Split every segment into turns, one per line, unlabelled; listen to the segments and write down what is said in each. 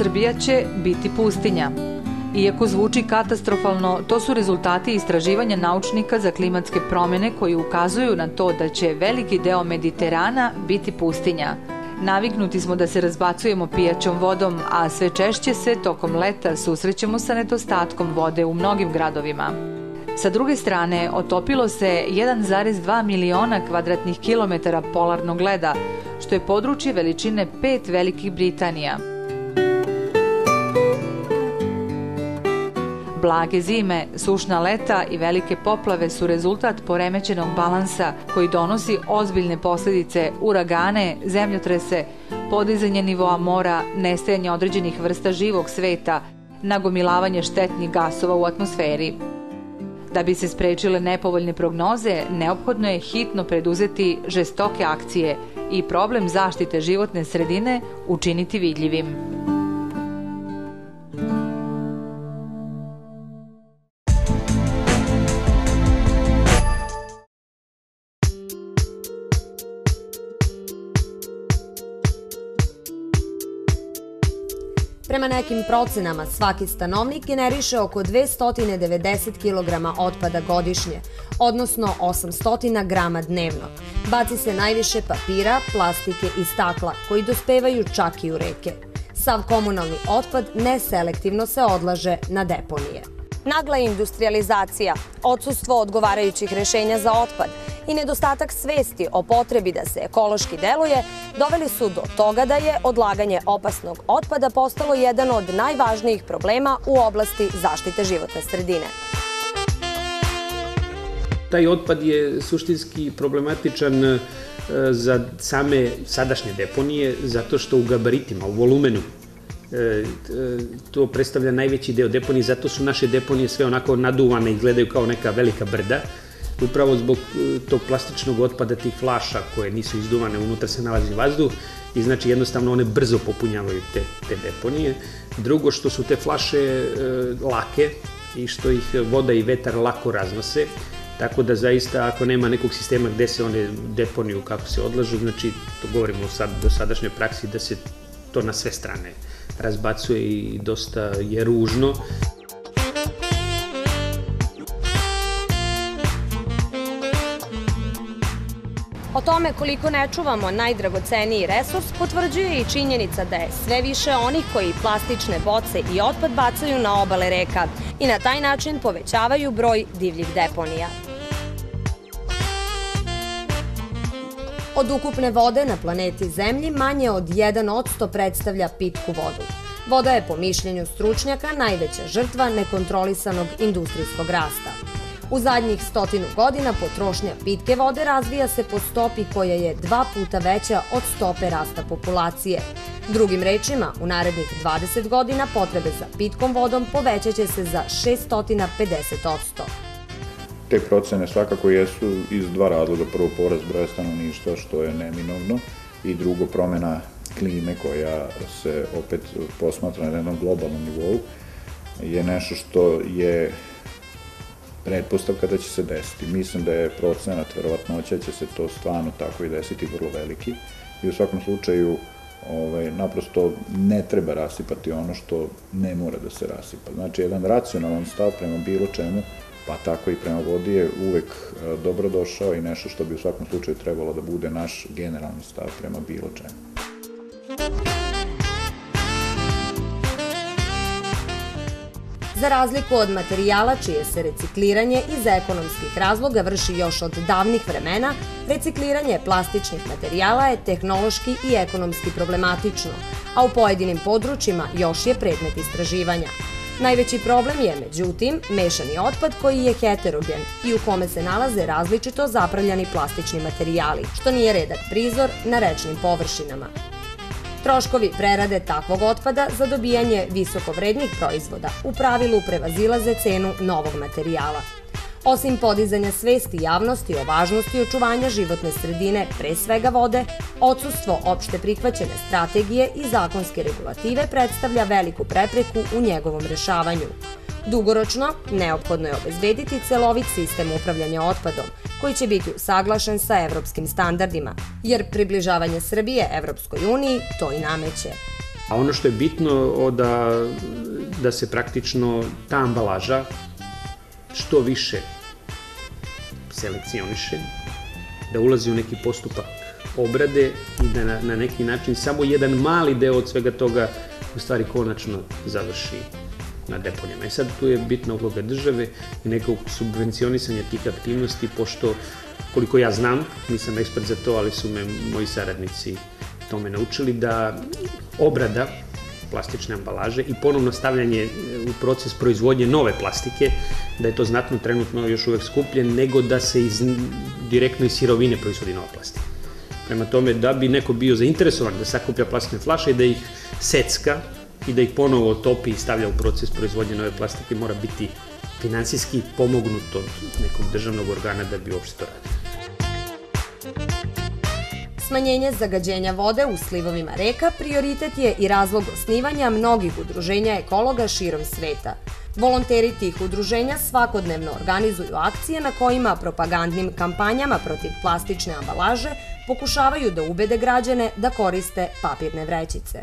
Srbija će biti pustinja. Iako zvuči katastrofalno, to su rezultati istraživanja naučnika za klimatske promjene koji ukazuju na to da će veliki deo Mediterana biti pustinja. Naviknuti smo da se razbacujemo pijaćom vodom, a sve češće se tokom leta susrećemo sa nedostatkom vode u mnogim gradovima. Sa druge strane, otopilo se 1,2 miliona kvadratnih kilometara polarnog leda, što je područje veličine 5 Velikih Britanija. Blage zime, sušna leta i velike poplave su rezultat poremećenog balansa koji donosi ozbiljne posljedice, uragane, zemljotrese, podizanje nivoa mora, nestajanje određenih vrsta živog sveta, nagomilavanje štetnih gasova u atmosferi. Da bi se sprečile nepovoljne prognoze, neophodno je hitno preduzeti žestoke akcije i problem zaštite životne sredine učiniti vidljivim.
Prema nekim procenama, svaki stanovnik generiše oko 290 kg otpada godišnje, odnosno 800 grama dnevno. Baci se najviše papira, plastike i stakla, koji dospevaju čak i u reke. Sav komunalni otpad neselektivno se odlaže na deponije. Nagla industrializacija, odsustvo odgovarajućih rešenja za otpad i nedostatak svesti o potrebi da se ekološki deluje doveli su do toga da je odlaganje opasnog otpada postalo jedan od najvažnijih problema u oblasti zaštite životne sredine.
Taj otpad je suštinski problematičan za same sadašnje deponije, zato što u gabaritima, u volumenu, to predstavlja najveći deo deponije, zato su naše deponije sve onako naduvane i gledaju kao neka velika brda. Upravo zbog tog plastičnog otpada, tih flaša koje nisu izduvane, unutra se nalazi vazduh i znači jednostavno one brzo popunjavaju te deponije. Drugo, što su te flaše lake i što ih voda i vetar lako raznose, tako da zaista ako nema nekog sistema gde se one deponiju, kako se odlažu, znači to govorimo do sadašnjoj praksi da se to na sve strane razbacuje i dosta je ružno.
O tome koliko ne čuvamo najdragoceniji resurs potvrđuje i činjenica da je sve više onih koji plastične boce i otpad bacaju na obale reka i na taj način povećavaju broj divljih deponija. Od ukupne vode na planeti Zemlji manje od 1% predstavlja pitku vodu. Voda je po mišljenju stručnjaka najveća žrtva nekontrolisanog industrijskog rasta. U zadnjih 100 godina potrošnja pitke vode razvija se po stopi koja je 2 puta veća od stope rasta populacije. Drugim rečima, u narednih 20 godina potrebe za pitkom vodom povećaće se za 650%.
Te procene svakako jesu iz dva razloga. Prvo, porast broja stanovništva, što je neminovno, i drugo, promjena klime koja se opet posmatra na jednom globalnom nivou, je nešto što je pretpostavka da će se desiti. Mislim da je procenat verovatnoća će se to stvarno tako i desiti vrlo veliki i u svakom slučaju naprosto ne treba rasipati ono što ne mora da se rasipa. Znači, jedan racionalan stav prema bilo čemu, pa tako i prema vodi, je uvek dobrodošao i nešto što bi u svakom slučaju trebalo da bude naš generalni stav prema bilo čemu.
Za razliku od materijala čije se recikliranje iz ekonomskih razloga vrši još od davnih vremena, recikliranje plastičnih materijala je tehnološki i ekonomski problematično, a u pojedinim područjima još je predmet istraživanja. Najveći problem je, međutim, mešani otpad koji je heterogen i u kome se nalaze različito zapravljani plastični materijali, što nije redak prizor na rečnim površinama. Troškovi prerade takvog otpada za dobijanje visokovrednih proizvoda u pravilu prevazilaze cenu novog materijala. Osim podizanja svesti javnosti o važnosti očuvanja životne sredine, pre svega vode, odsustvo opšte prihvaćene strategije i zakonske regulative predstavlja veliku prepreku u njegovom rešavanju. Dugoročno, neophodno je obezbediti celovit sistem upravljanja otpadom, koji će biti usaglašen sa evropskim standardima, jer približavanje Srbije Evropskoj uniji to i nameće.
A ono što je bitno da se praktično ta ambalaža što više selekcioniše, da ulazi u neki postupak obrade i da na neki način samo jedan mali deo od svega toga u stvari konačno završi na deponijama. I sad tu je bitna uloga države i nekog subvencionisanja tih aktivnosti, pošto, koliko ja znam, nisam ekspert za to, ali su me moji saradnici tome naučili, da obrada plastične ambalaže i ponovno stavljanje u proces proizvodnje nove plastike, da je to znatno trenutno još uvek skuplje nego da se direktno iz sirovine proizvodi nova plastika. Prema tome, da bi neko bio zainteresovan da sakuplja plastične flaše i da ih secka i da ih ponovo topi i stavlja u proces proizvodnje nove plastike, mora biti finansijski pomognut od nekog državnog organa da bi uopšte to radio.
Smanjenje zagađenja vode u slivovima reka prioritet je i razlog osnivanja mnogih udruženja ekologa širom sveta. Volonteri tih udruženja svakodnevno organizuju akcije na kojima propagandnim kampanjama protiv plastične ambalaže pokušavaju da ubede građane da koriste papirne vrećice.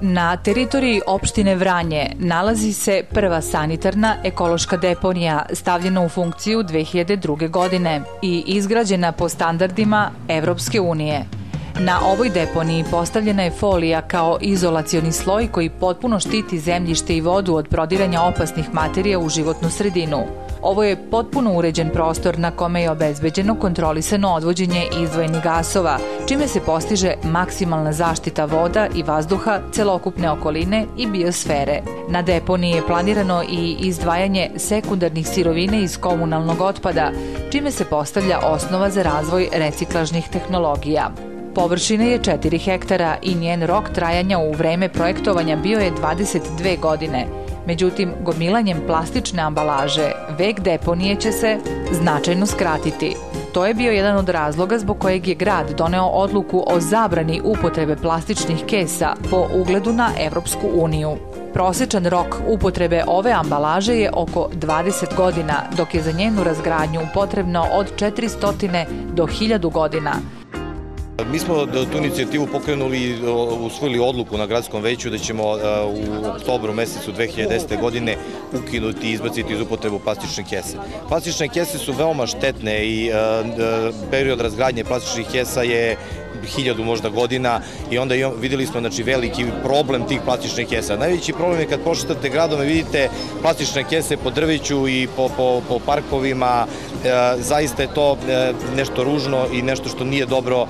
Na teritoriji opštine Vranje nalazi se prva sanitarna ekološka deponija stavljena u funkciju 2002. godine i izgrađena po standardima Evropske unije. Na ovoj deponiji postavljena je folija kao izolacioni sloj koji potpuno štiti zemljište i vodu od prodiranja opasnih materija u životnu sredinu. Ovo je potpuno uređen prostor na kome je obezbeđeno kontrolisano odvođenje izdvojenih gasova, čime se postiže maksimalna zaštita voda i vazduha, celokupne okoline i biosfere. Na deponiji je planirano i izdvajanje sekundarnih sirovine iz komunalnog otpada, čime se postavlja osnova za razvoj reciklažnih tehnologija. Površina je 4 hektara i njen rok trajanja u vreme projektovanja bio je 22 godine. Međutim, gomilanjem plastične ambalaže, vek deponije će se značajno skratiti. To je bio jedan od razloga zbog kojeg je grad doneo odluku o zabrani upotrebe plastičnih kesa po ugledu na Evropsku uniju. Prosečan rok upotrebe ove ambalaže je oko 20 godina, dok je za njenu razgradnju potrebno od 400 do 1000 godina.
Mi smo tu inicijativu pokrenuli i usvojili odluku na gradskom veću da ćemo u oktobru mesecu 2010. godine ukinuti i izbaciti iz upotrebu plastične kese. Plastične kese su veoma štetne i period razgradnje plastičnih kesa je 1000 možda godina i onda videli smo veliki problem tih plastičnih kesa. Najveći problem je kad pošetate gradom i vidite plastične kese po drveću i po parkovima. Zaista je to nešto ružno i nešto što nije dobro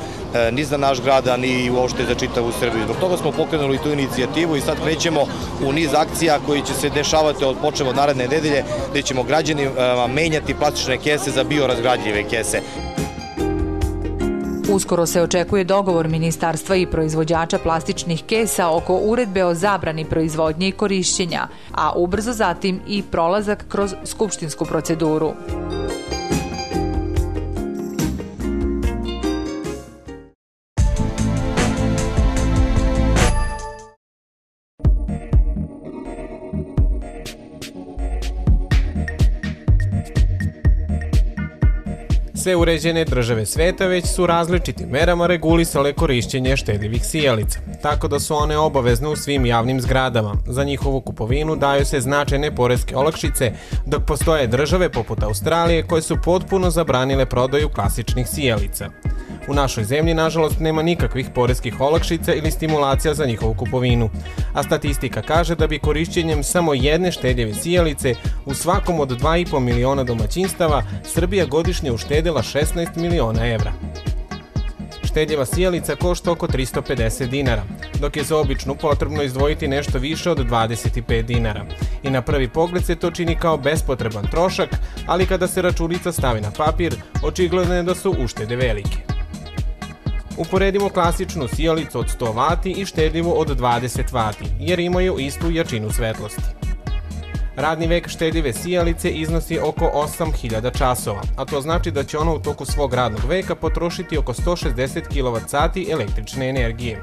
ni za naš grad, ni uopšte za čitavu Srbiju. Zbog toga smo pokrenuli tu inicijativu i sad krećemo u niz akcija koji će se dešavati počev od naredne nedelje, gde ćemo građanima menjati plastične kese za biorazgradljive kese.
Uskoro se očekuje dogovor ministarstva i proizvođača plastičnih kesa oko uredbe o zabrani proizvodnje i korišćenja, a ubrzo zatim i prolazak kroz skupštinsku proceduru.
Sve uređene države sveta već su različitim merama regulisale korišćenje štedljivih sijalica, tako da su one obavezne u svim javnim zgradama. Za njihovu kupovinu daju se značajne poreske olakšice, dok postoje države poput Australije koje su potpuno zabranile prodaju klasičnih sijalica. U našoj zemlji, nažalost, nema nikakvih poreskih olakšica ili stimulacija za njihovu kupovinu, a statistika kaže da bi korišćenjem samo jedne štedljive sijalice u svakom od 2,5 miliona domaćinstava Srbija godišnje uštedela 16 miliona evra. Štedljiva sijalica košta oko 350 dinara, dok je za običnu potrebno izdvojiti nešto više od 25 dinara. I na prvi pogled se to čini kao bespotreban trošak, ali kada se računica stavi na papir, očigledno je da su uštede velike. Uporedimo klasičnu sijalicu od 100 W i štedljivu od 20 W, jer imaju istu jačinu svetlosti. Radni vek štedljive sijalice iznosi oko 8000 časova, a to znači da će ona u toku svog radnog veka potrošiti oko 160 kWh električne energije.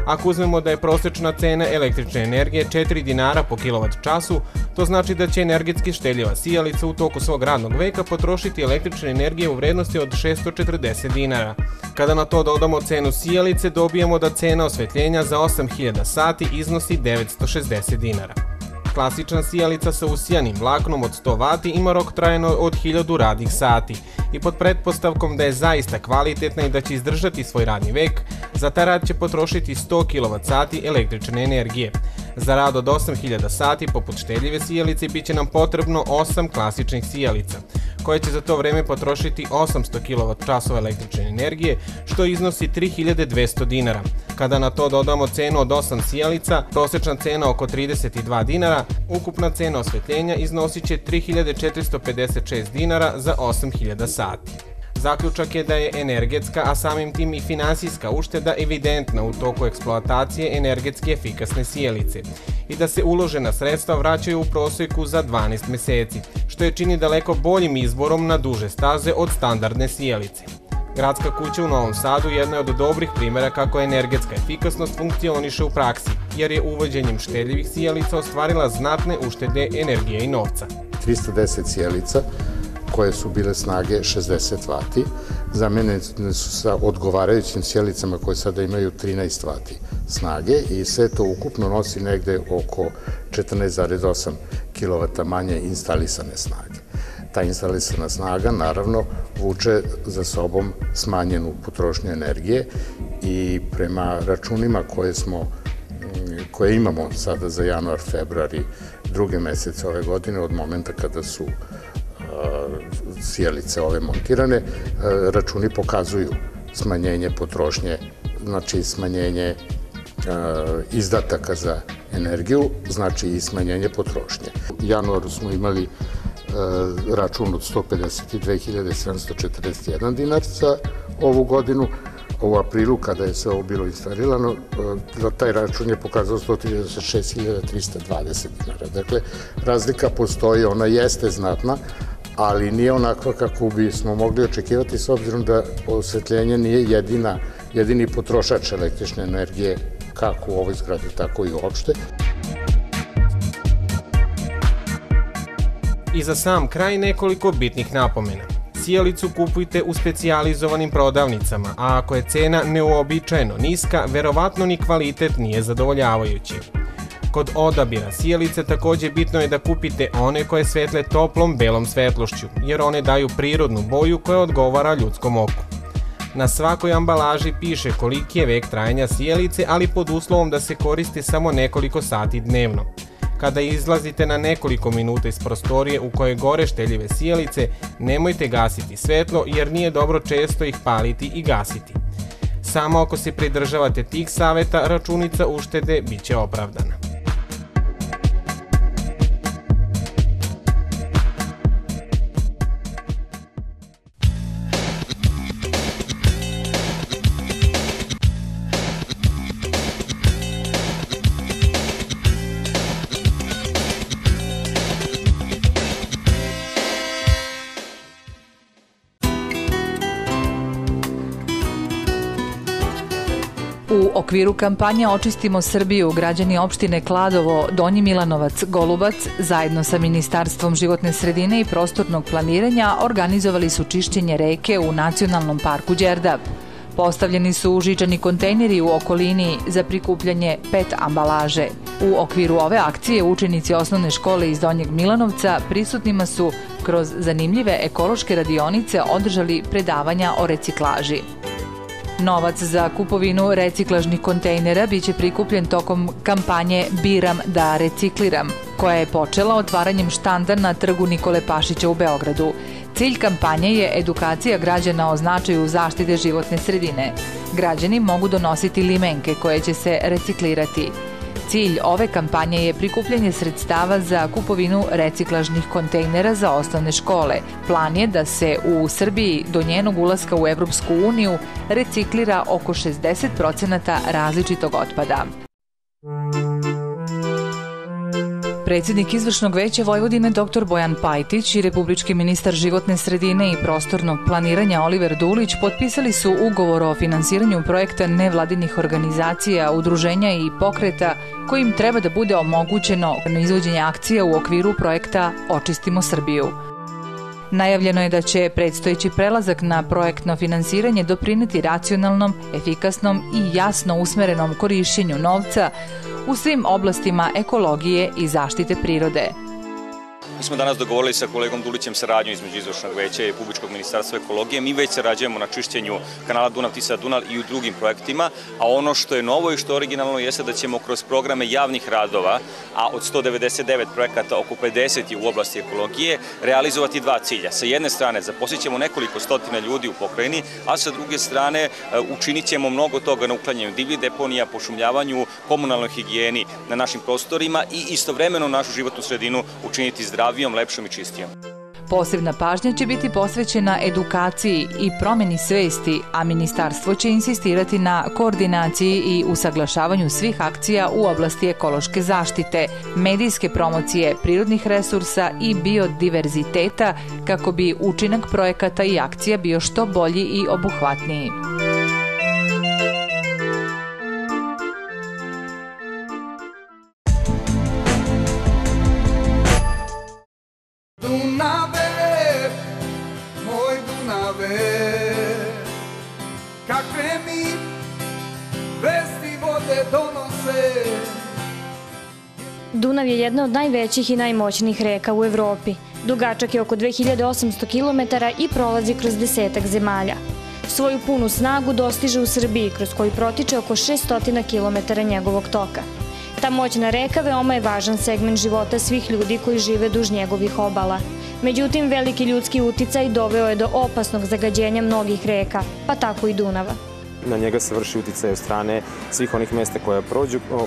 Ako uzmemo da je prosječna cena električne energije 4 dinara po kWh, to znači da će energetski štedljiva sijalica u toku svog radnog veka potrošiti električne energije u vrednosti od 640 dinara. Kada na to dodamo cenu sijalice, dobijemo da cena osvetljenja za 8000 sati iznosi 960 dinara. Klasična sijalica sa usijanim vlaknom od 100 W ima rok trajanja od 1000 radnih sati i pod pretpostavkom da je zaista kvalitetna i da će izdržati svoj radni vek, za taj rad će potrošiti 100 kWh električne energije. Za rad od 8000 sati poput štedljive sijalice bit će nam potrebno 8 klasičnih sijalica, koje će za to vreme potrošiti 800 kWh električne energije, što iznosi 3200 dinara. Kada na to dodamo cenu od 8 sijalica, prosječna cena oko 32 dinara, ukupna cena osvetljenja iznosit će 3456 dinara za 8000 sati. Zaključak je da je energetska, a samim tim i finansijska ušteda evidentna u toku eksploatacije energetski efikasne sijalice i da se uložena sredstva vraćaju u prosjeku za 12 meseci, što je čini daleko boljim izborom na duže staze od standardne sijalice. Gradska kuća u Novom Sadu jedna je od dobrih primjera kako energetska efikasnost funkcioniše u praksi, jer je uvođenjem štedljivih sijalica ostvarila znatne uštede energije i novca.
310 sijalica koje su bile snage 60 W, zamenjene su sa odgovarajućim sjelicama koje sada imaju 13 W snage i sve to ukupno nosi negde oko 14,8 kW manje instalisane snage. Ta instalisana snaga naravno vuče za sobom smanjenu potrošnju energije i prema računima koje imamo sada za januar, februar i druge mesece ove godine, od momenta kada su sijalice ove montirane, računi pokazuju smanjenje potrošnje, znači smanjenje izdataka za energiju, znači i smanjenje potrošnje. U januaru smo imali račun od 152.741 dinar za ovu godinu. U aprilu, kada je sve ovo bilo instalirano, taj račun je pokazao 136.320 dinara. Dakle, razlika postoji, ona jeste znatna, ali nije onakva kako bismo mogli očekivati, s obzirom da osvetljenje nije jedini potrošač električne energije, kako u ovoj zgradi, tako i uopšte.
I za sam kraj nekoliko bitnih napomena. Sijalicu kupujte u specijalizovanim prodavnicama, a ako je cena neuobičajeno niska, verovatno ni kvalitet nije zadovoljavajući. Kod odabira sijalice takođe bitno je da kupite one koje svetle toplom belom svetlošću, jer one daju prirodnu boju koja odgovara ljudskom oku. Na svakoj ambalaži piše koliki je vek trajanja sijalice, ali pod uslovom da se koristi samo nekoliko sati dnevno. Kada izlazite na nekoliko minuta iz prostorije u kojoj gore štedljive sijalice, nemojte gasiti svetlo jer nije dobro često ih paliti i gasiti. Samo ako se pridržavate tih saveta, računica uštede bit će opravdana.
U okviru kampanje Očistimo Srbiju, građani opštine Kladovo, Donji Milanovac, Golubac, zajedno sa Ministarstvom životne sredine i prostornog planiranja organizovali su čišćenje reke u Nacionalnom parku Đerdap. Postavljeni su žičani kontejneri u okolini za prikupljanje PET ambalaže. U okviru ove akcije učenici osnovne škole iz Donjeg Milanovca prisutnima su kroz zanimljive ekološke radionice održali predavanja o reciklaži. Novac za kupovinu reciklažnih kontejnera biće prikupljen tokom kampanje Biram da recikliram, koja je počela otvaranjem štanda na trgu Nikole Pašića u Beogradu. Cilj kampanje je edukacija građana o značaju zaštite životne sredine. Građani mogu donositi limenke koje će se reciklirati. Cilj ove kampanje je prikupljanje sredstava za kupovinu reciklažnih kontejnera za osnovne škole. Plan je da se u Srbiji do njenog ulaska u Evropsku uniju reciklira oko 60% različitog otpada. predsjednik Izvršnog veća Vojvodine dr. Bojan Pajtić i republički ministar životne sredine i prostornog planiranja Oliver Dulić potpisali su ugovor o finansiranju projekta nevladinih organizacija, udruženja i pokreta kojim treba da bude omogućeno izvođenje akcija u okviru projekta Očistimo Srbiju. Najavljeno je da će predstojeći prelazak na projektno finansiranje doprineti racionalnom, efikasnom i jasno usmerenom korišćenju novca u svim oblastima ekologije i zaštite prirode.
Mi smo danas dogovorili sa kolegom Dulićem saradnju između Izvršnog veća i Republičkog ministarstva ekologije. Mi već sarađujemo na čišćenju kanala Dunav-Tisa-Dunal i u drugim projektima, a ono što je novo i što je originalno jeste da ćemo kroz programe javnih radova, a od 199 projekata oko 50 je u oblasti ekologije, realizovati dva cilja. Sa jedne strane zaposlit ćemo nekoliko stotina ljudi u pokrajini, a sa druge strane učinit ćemo mnogo toga na uklanjanju divljih deponija, pošumljavanju, komunalnoj higijeni na našim prostorima i istovremeno našu životnu sredinu učiniti zdravijom, lepšom i čistijom.
Posebna pažnja će biti posvećena edukaciji i promeni svesti, a ministarstvo će insistirati na koordinaciji i usaglašavanju svih akcija u oblasti ekološke zaštite, medijske promocije, prirodnih resursa i biodiverziteta kako bi učinak projekata i akcija bio što bolji i obuhvatniji.
Kakve mi vesti vode donose.
Dunav je jedna od najvećih i najmoćnijih reka u Evropi. Dugačak je oko 2800 km i prolazi kroz 10-ak zemalja. Svoju punu snagu dostiže u Srbiji, kroz koju protiče oko 600 km njegovog toka. Ta moćna reka veoma je važan segment života svih ljudi koji žive duž njegovih obala. Međutim, veliki ljudski uticaj doveo je do opasnog zagađenja mnogih reka, pa tako i Dunava.
Na njega se vrši uticaj od strane svih onih mesta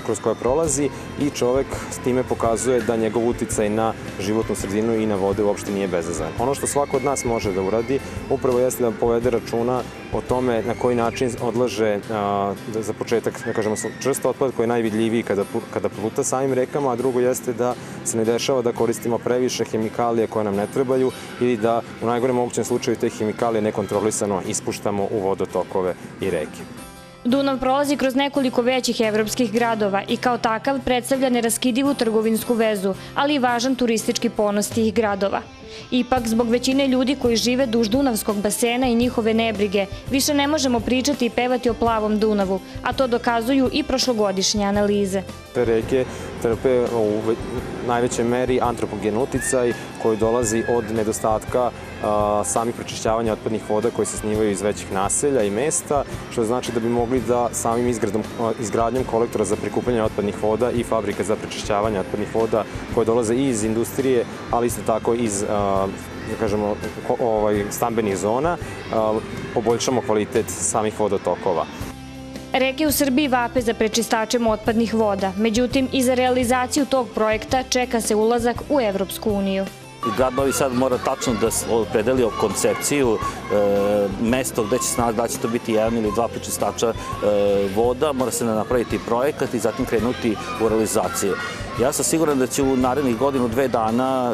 kroz koja prolazi i čovek s time pokazuje da njegov uticaj na životnu sredinu i na vode uopšte nije bezazlen. Ono što svako od nas može da uradi upravo jeste da povede računa o tome na koji način odlaže za početak, da kažemo, čvrst otpad koji je najvidljiviji kada pluta samim rekama, a drugo jeste da se ne dešava da koristimo previše hemikalije koje nam ne trebaju ili da u najgorem mogućem slučaju te hemikalije nekontrolisano ispuštamo u vodotokove i reke.
Dunav prolazi kroz nekoliko većih evropskih gradova i kao takav predstavlja neraskidivu trgovinsku vezu, ali i važan turistički ponos tih gradova. Ipak, zbog većine ljudi koji žive duž Dunavskog basena i njihove nebrige, više ne možemo pričati i pevati o plavom Dunavu, a to dokazuju i prošlogodišnje analize.
Te reke trpe u najvećoj meri antropogen uticaj koji dolazi od nedostatka samih prečišćavanja otpadnih voda koji se snimaju iz većih naselja i mesta, što znači da bi mogli da samim izgradnjom kolektora za prikupljanje otpadnih voda i fabrika za prečišćavanje otpadnih voda koje dolaze i iz industrije, ali isto tako iz stambenih zona, poboljšamo kvalitet samih vodotokova.
Reke u Srbiji vape za prečistačem otpadnih voda, međutim i za realizaciju tog projekta čeka se ulazak u Evropsku uniju.
Grad Novi Sad mora tačno da opredeli koncepciju, mesto gde će se nalaziti, da će to biti jedan ili dva prečistača voda, mora se napraviti projekat i zatim krenuti u realizaciju. Ja sam siguran da će u narednih godinu, 2 dana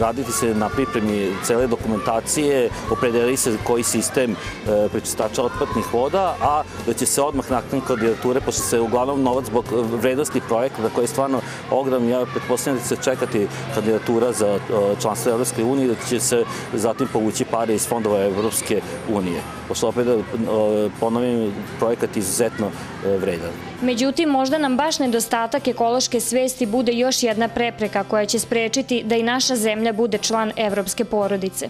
raditi se na pripremi cele dokumentacije, opredeli se koji sistem prečistača otpadnih voda, a da će se odmah nakon kandidature, pošto se uglavnom novac zbog vrednosti projekta, koji je stvarno ogrom, ja pretpostavljam da će se čekati kandidatura za članstvo Evropske unije, da će se zatim povući pare iz fondova Evropske unije. Pošto opet da ponovim, projekat je izuzetno vredan.
Međutim, možda nam baš nedostatak ekološke svesti bude još jedna prepreka koja će sprečiti da i naša zemlja bude član evropske porodice.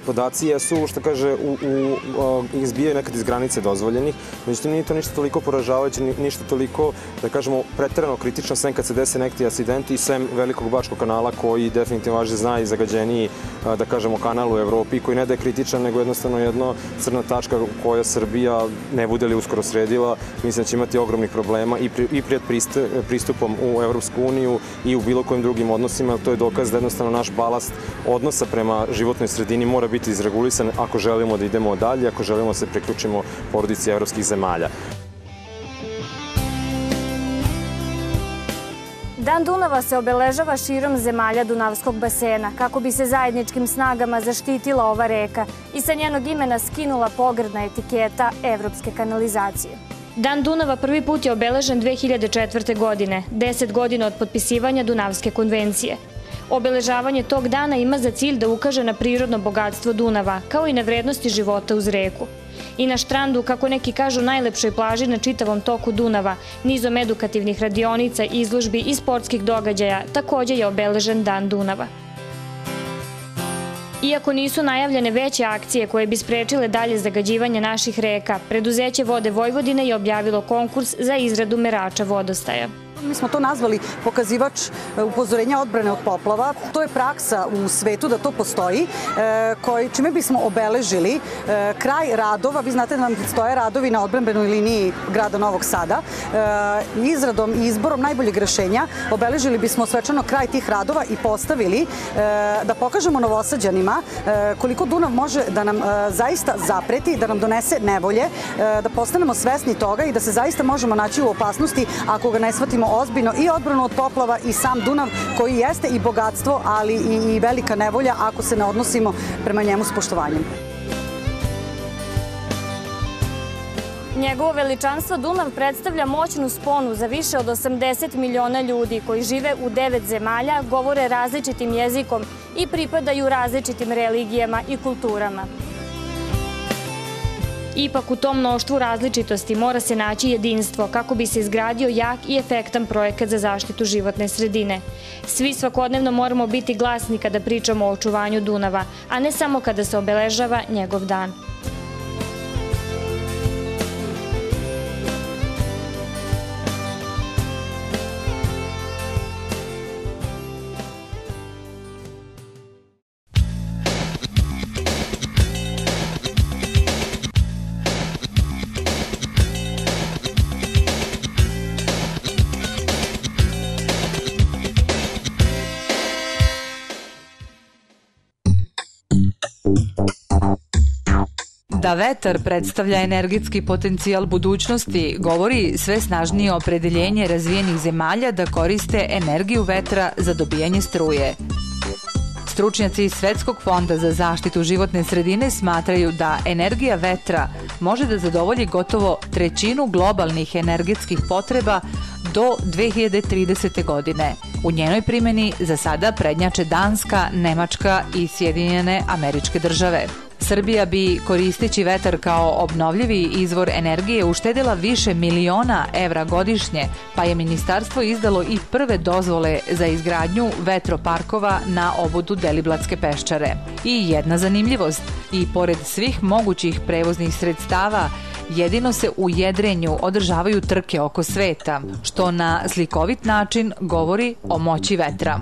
Podaci jesu, što kaže, izbijaju nekad iz granice dozvoljenih, međutim nije to ništa toliko poražavajuće, ništa toliko, da kažemo, preterano kritično, sem kad se dese neki acidenti i sem Velikog Bačkog kanala koji definitivno važno zna i zagađeniji, da kažemo, kanal u Evropi, koji ne da je kritičan, nego jednostavno jedna crna tačka koja Srbija ne bude li uskoro sredila, mislim da će imati ogromnih problema i pred pristupom u Evropsku uniju i u bilo kojim drugim odnosima, to je dokaz da jednostavno naš balast odnosa prema životnoj sredini mora biti izregulisan ako želimo da idemo dalje, ako želimo da se priključimo porodici evropskih zemalja.
Dan Dunava se obeležava širom zemalja Dunavskog basena kako bi se zajedničkim snagama zaštitila ova reka i sa njenog imena skinula pogrdna etiketa evropske kanalizacije. Dan Dunava prvi put je obeležen 2004. godine, 10 godina od potpisivanja Dunavske konvencije. Obeležavanje tog dana ima za cilj da ukaže na prirodno bogatstvo Dunava, kao i na vrednosti života uz reku. I na štrandu, kako neki kažu, najlepšoj plaži na čitavom toku Dunava, nizom edukativnih radionica, izložbi i sportskih događaja, takođe je obeležen Dan Dunava. Iako nisu najavljene veće akcije koje bi sprečile dalje zagađivanje naših reka, preduzeće Vode Vojvodine je objavilo konkurs za izradu merača vodostaja.
Mi smo to nazvali pokazivač upozorenja odbrane od poplava. To je praksa u svetu da to postoji, čime bismo obeležili kraj radova. Vi znate da nam stoje radovi na odbrambenoj liniji grada Novog Sada. Izradom i izborom najboljeg rešenja obeležili bismo svečano kraj tih radova i postavili da pokažemo Novosađanima koliko Dunav može da nam zaista zapreti, da nam donese nevolje, da postanemo svesni toga i da se zaista možemo naći u opasnosti ako ga ne shvatimo ozbiljno, i odbranu od poplava i sam Dunav koji jeste i bogatstvo, ali i velika nevolja ako se ne odnosimo prema njemu s poštovanjem.
Njegovo veličanstvo Dunav predstavlja moćnu sponu za više od 80 miliona ljudi koji žive u 9 zemalja, govore različitim jezikom i pripadaju različitim religijama i kulturama. Ipak u tom mnoštvu različitosti mora se naći jedinstvo kako bi se izgradio jak i efektan projekat za zaštitu životne sredine. Svi svakodnevno moramo biti glasni kada pričamo o očuvanju Dunava, a ne samo kada se obeležava njegov dan.
Da vetar predstavlja energetski potencijal budućnosti, govori sve snažnije opredeljenje razvijenih zemalja da koriste energiju vetra za dobijanje struje. Stručnjaci iz Svetskog fonda za zaštitu životne sredine smatraju da energija vetra može da zadovolji gotovo trećinu globalnih energetskih potreba do 2030. godine. U njenoj primjeni za sada prednjače Danska, Nemačka i Sjedinjene Američke Države. Srbija bi, koristeći vetar kao obnovljivi izvor energije, uštedila više miliona evra godišnje, pa je ministarstvo izdalo i prve dozvole za izgradnju vetroparkova na obodu Deliblatske peščare. I jedna zanimljivost, i pored svih mogućih prevoznih sredstava, jedino se u jedrenju održavaju trke oko sveta, što na slikovit način govori o moći vetra.